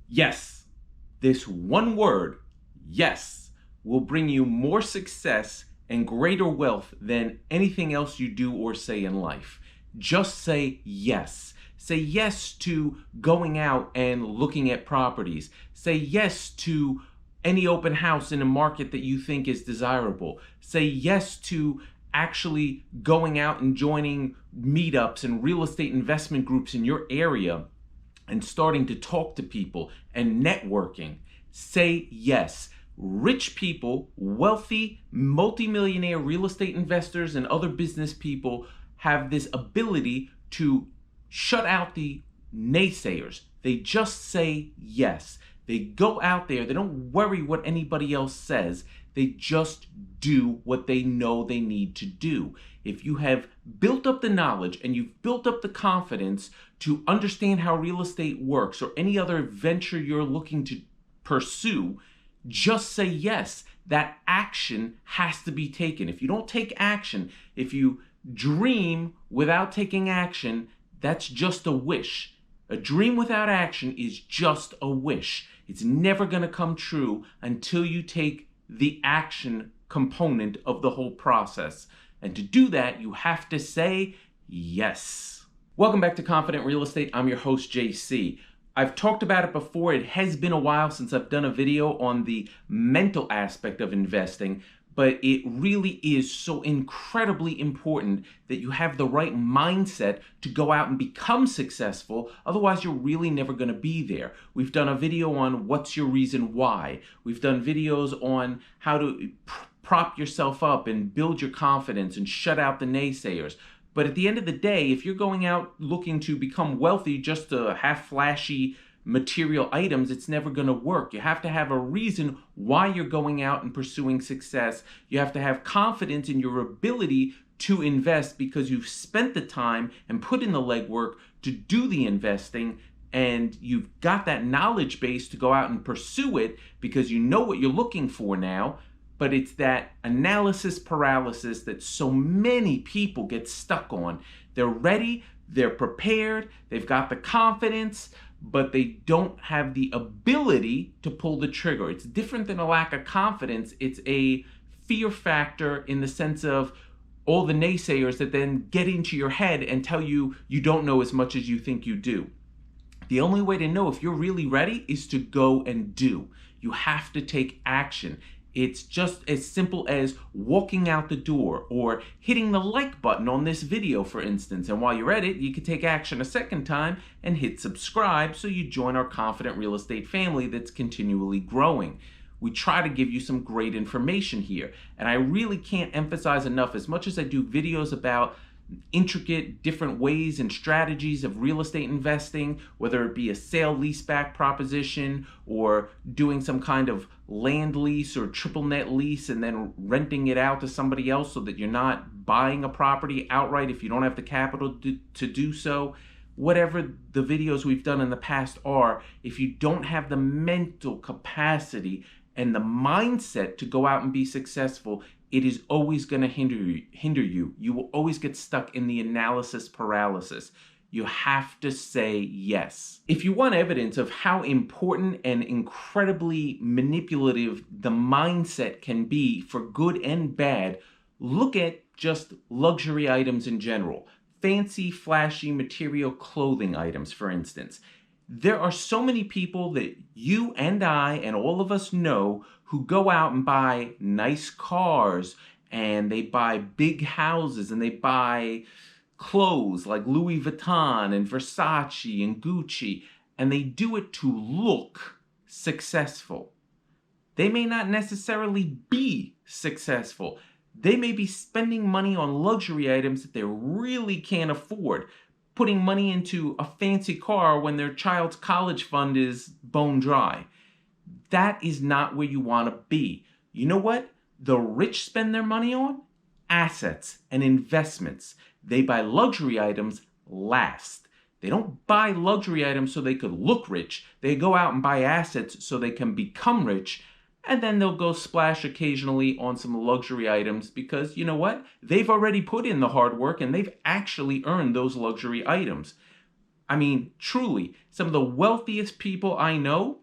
Yes, this one word, yes, will bring you more success and greater wealth than anything else you do or say in life. Just say yes. Say yes to going out and looking at properties. Say yes to any open house in a market that you think is desirable. Say yes to actually going out and joining meetups and real estate investment groups in your area and starting to talk to people and networking. Say yes. Rich people, wealthy, multimillionaire real estate investors, and other business people have this ability to shut out the naysayers. They just say yes. They go out there, they don't worry what anybody else says. They just do what they know they need to do. If you have built up the knowledge and you've built up the confidence to understand how real estate works or any other venture you're looking to pursue, just say yes. That action has to be taken. If you don't take action, if you dream without taking action, that's just a wish. A dream without action is just a wish. It's never going to come true until you take the action component of the whole process. And to do that, you have to say yes. Welcome back to Confident Real Estate. I'm your host, JC. I've talked about it before. It has been a while since I've done a video on the mental aspect of investing, but it really is so incredibly important that you have the right mindset to go out and become successful. Otherwise, you're really never going to be there. We've done a video on what's your reason why. We've done videos on how to prop yourself up and build your confidence and shut out the naysayers. But at the end of the day, if you're going out looking to become wealthy just to have flashy material items, it's never going to work. You have to have a reason why you're going out and pursuing success. You have to have confidence in your ability to invest because you've spent the time and put in the legwork to do the investing, and you've got that knowledge base to go out and pursue it because you know what you're looking for now. But it's that analysis paralysis that so many people get stuck on. They're ready, they're prepared, they've got the confidence, but they don't have the ability to pull the trigger. It's different than a lack of confidence. It's a fear factor in the sense of all the naysayers that then get into your head and tell you you don't know as much as you think you do. The only way to know if you're really ready is to go and do. You have to take action. It's just as simple as walking out the door or hitting the like button on this video, for instance. And while you're at it, you can take action a second time and hit subscribe so you join our Confident Real Estate family that's continually growing. We try to give you some great information here. And I really can't emphasize enough, as much as I do videos about intricate different ways and strategies of real estate investing, whether it be a sale leaseback proposition or doing some kind of land lease or triple net lease and then renting it out to somebody else so that you're not buying a property outright if you don't have the capital to do so. Whatever the videos we've done in the past are, if you don't have the mental capacity and the mindset to go out and be successful, it is always going to hinder you. You will always get stuck in the analysis paralysis. You have to say yes. If you want evidence of how important and incredibly manipulative the mindset can be for good and bad, look at just luxury items in general. Fancy, flashy material clothing items, for instance. There are so many people that you and I and all of us know who go out and buy nice cars and they buy big houses and they buy clothes like Louis Vuitton and Versace and Gucci, and they do it to look successful. They may not necessarily be successful. They may be spending money on luxury items that they really can't afford, putting money into a fancy car when their child's college fund is bone dry. That is not where you want to be. You know what the rich spend their money on? Assets and investments. They buy luxury items last. They don't buy luxury items so they could look rich. They go out and buy assets so they can become rich. And then they'll go splash occasionally on some luxury items because, you know what? They've already put in the hard work and they've actually earned those luxury items. I mean, truly, some of the wealthiest people I know,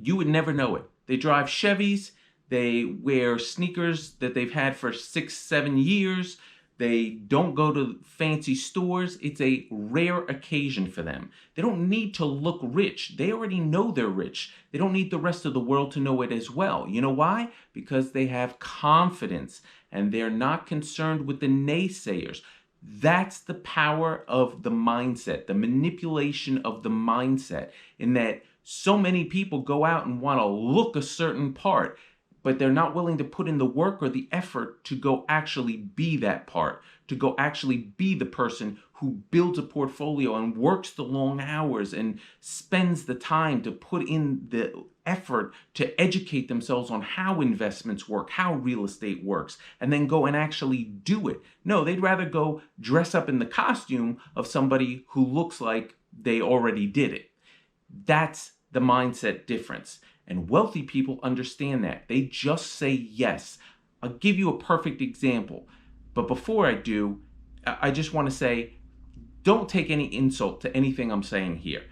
you would never know it. They drive Chevys, they wear sneakers that they've had for 6, 7 years. They don't go to fancy stores. It's a rare occasion for them. They don't need to look rich. They already know they're rich. They don't need the rest of the world to know it as well. You know why? Because they have confidence and they're not concerned with the naysayers. That's the power of the mindset, the manipulation of the mindset, in that so many people go out and want to look a certain part, but they're not willing to put in the work or the effort to go actually be that part, to go actually be the person who builds a portfolio and works the long hours and spends the time to put in the effort to educate themselves on how investments work, how real estate works, and then go and actually do it. No, they'd rather go dress up in the costume of somebody who looks like they already did it. That's the mindset difference. And wealthy people understand that. They just say yes. I'll give you a perfect example. But before I do, I just want to say, don't take any insult to anything I'm saying here.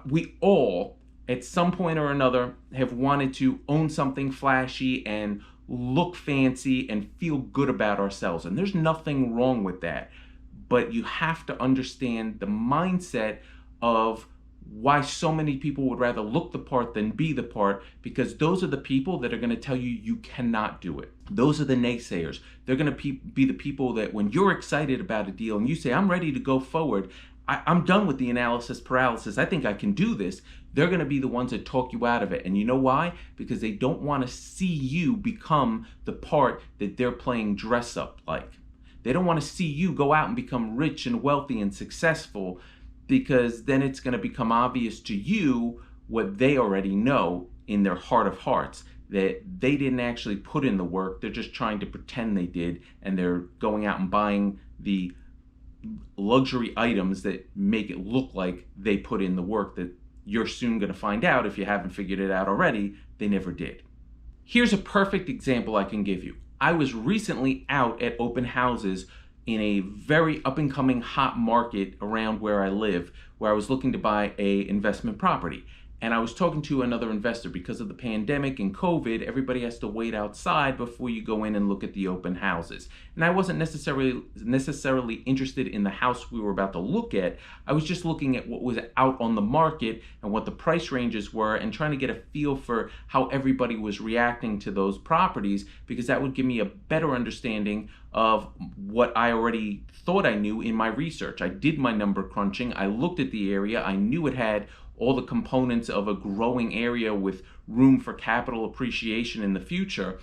We all, at some point or another, have wanted to own something flashy and look fancy and feel good about ourselves. And there's nothing wrong with that. But you have to understand the mindset of why so many people would rather look the part than be the part, because those are the people that are going to tell you you cannot do it. Those are the naysayers. They're going to be the people that when you're excited about a deal and you say, I'm ready to go forward, I'm done with the analysis paralysis, I think I can do this, they're going to be the ones that talk you out of it. And you know why? Because they don't want to see you become the part that they're playing dress up like. They don't want to see you go out and become rich and wealthy and successful, because then it's going to become obvious to you what they already know in their heart of hearts, that they didn't actually put in the work. They're just trying to pretend they did, and they're going out and buying the luxury items that make it look like they put in the work that you're soon going to find out, if you haven't figured it out already, they never did. Here's a perfect example I can give you. I was recently out at open houses in a very up-and-coming hot market around where I live, where I was looking to buy a investment property. And I was talking to another investor. Because of the pandemic and COVID, everybody has to wait outside before you go in and look at the open houses. And I wasn't necessarily interested in the house we were about to look at. I was just looking at what was out on the market and what the price ranges were, and trying to get a feel for how everybody was reacting to those properties, because that would give me a better understanding of what I already thought I knew in my research. I did my number crunching. I looked at the area. I knew it had all the components of a growing area with room for capital appreciation in the future.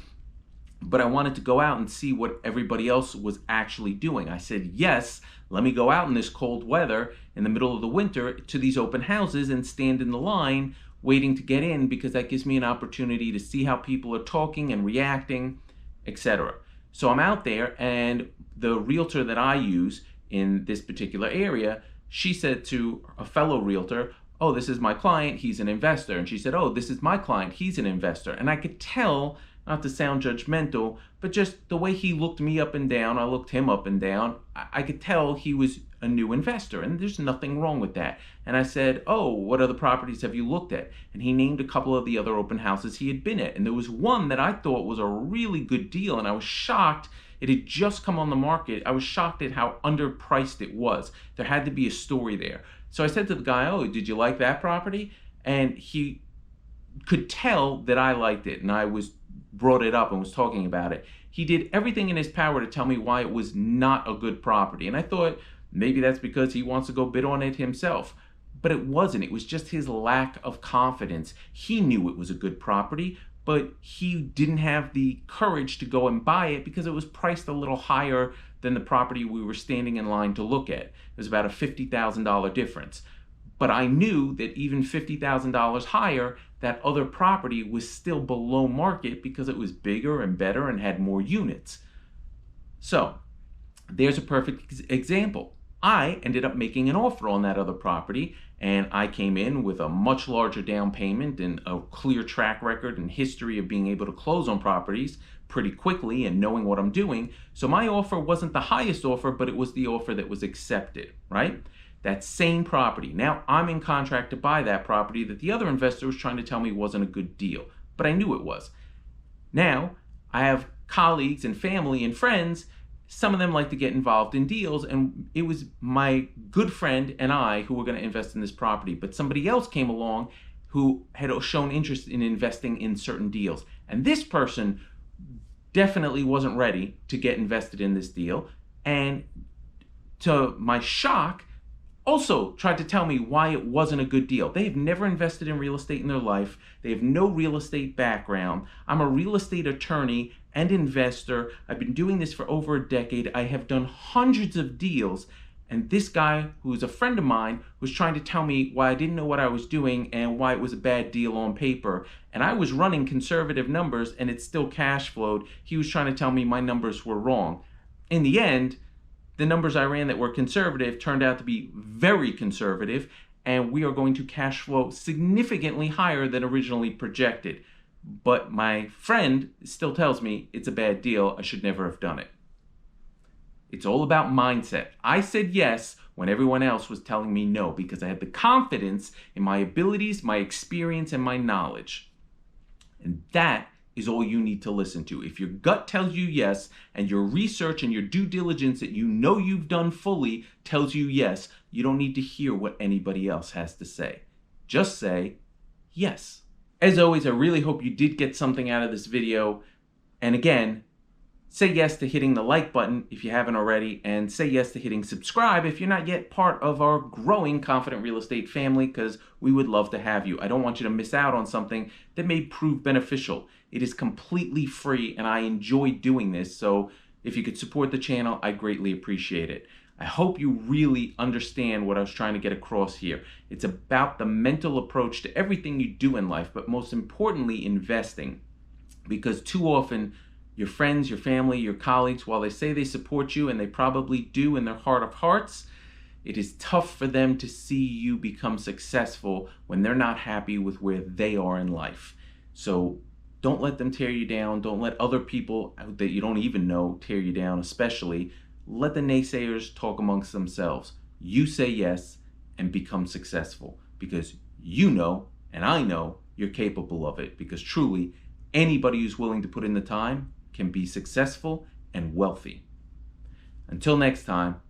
But I wanted to go out and see what everybody else was actually doing. I said, yes, let me go out in this cold weather in the middle of the winter to these open houses and stand in the line waiting to get in, because that gives me an opportunity to see how people are talking and reacting, etc. So I'm out there, and the realtor that I use in this particular area, she said to a fellow realtor, oh, this is my client, he's an investor. And she said, oh, this is my client, he's an investor. And I could tell, not to sound judgmental, but just the way he looked me up and down, I looked him up and down, I could tell he was a new investor, and there's nothing wrong with that. And I said, oh, what other properties have you looked at? And he named a couple of the other open houses he had been at. And there was one that I thought was a really good deal, and I was shocked. It had just come on the market. I was shocked at how underpriced it was. There had to be a story there. So I said to the guy, oh, did you like that property? And he could tell that I liked it, and I brought it up and was talking about it. He did everything in his power to tell me why it was not a good property. And I thought maybe that's because he wants to go bid on it himself. But it wasn't. It was just his lack of confidence. He knew it was a good property, but he didn't have the courage to go and buy it because it was priced a little higher than the property we were standing in line to look at. It was about a $50,000 difference. But I knew that even $50,000 higher, that other property was still below market because it was bigger and better and had more units. So there's a perfect example. I ended up making an offer on that other property, and I came in with a much larger down payment and a clear track record and history of being able to close on properties pretty quickly and knowing what I'm doing. So my offer wasn't the highest offer, but it was the offer that was accepted, right? that same property. Now I'm in contract to buy that property that the other investor was trying to tell me wasn't a good deal, but I knew it was. Now I have colleagues and family and friends. Some of them like to get involved in deals, and it was my good friend and I who were going to invest in this property, but somebody else came along who had shown interest in investing in certain deals. And this person definitely wasn't ready to get invested in this deal, and to my shock, also tried to tell me why it wasn't a good deal. They have never invested in real estate in their life. They have no real estate background. I'm a real estate attorney and investor. I've been doing this for over a decade. I have done hundreds of deals. And this guy, who is a friend of mine, was trying to tell me why I didn't know what I was doing and why it was a bad deal on paper. And I was running conservative numbers and it still cash flowed. He was trying to tell me my numbers were wrong. In the end, the numbers I ran that were conservative turned out to be very conservative, and we are going to cash flow significantly higher than originally projected. But my friend still tells me it's a bad deal. I should never have done it. It's all about mindset. I said yes when everyone else was telling me no because I had the confidence in my abilities, my experience, and my knowledge. And that is all you need to listen to. If your gut tells you yes, and your research and your due diligence that you know you've done fully tells you yes, you don't need to hear what anybody else has to say. Just say yes. As always, I really hope you did get something out of this video. And again, say yes to hitting the like button if you haven't already, and say yes to hitting subscribe if you're not yet part of our growing Confident Real Estate family, because we would love to have you. I don't want you to miss out on something that may prove beneficial. It is completely free and I enjoy doing this, so if you could support the channel, I greatly appreciate it. I hope you really understand what I was trying to get across here. It's about the mental approach to everything you do in life, but most importantly, investing. Because too often, your friends, your family, your colleagues, while they say they support you, and they probably do in their heart of hearts, it is tough for them to see you become successful when they're not happy with where they are in life. So don't let them tear you down. Don't let other people that you don't even know tear you down, especially. Let the naysayers talk amongst themselves. You say yes and become successful because you know, and I know, you're capable of it, because truly, anybody who's willing to put in the time can be successful and wealthy. Until next time,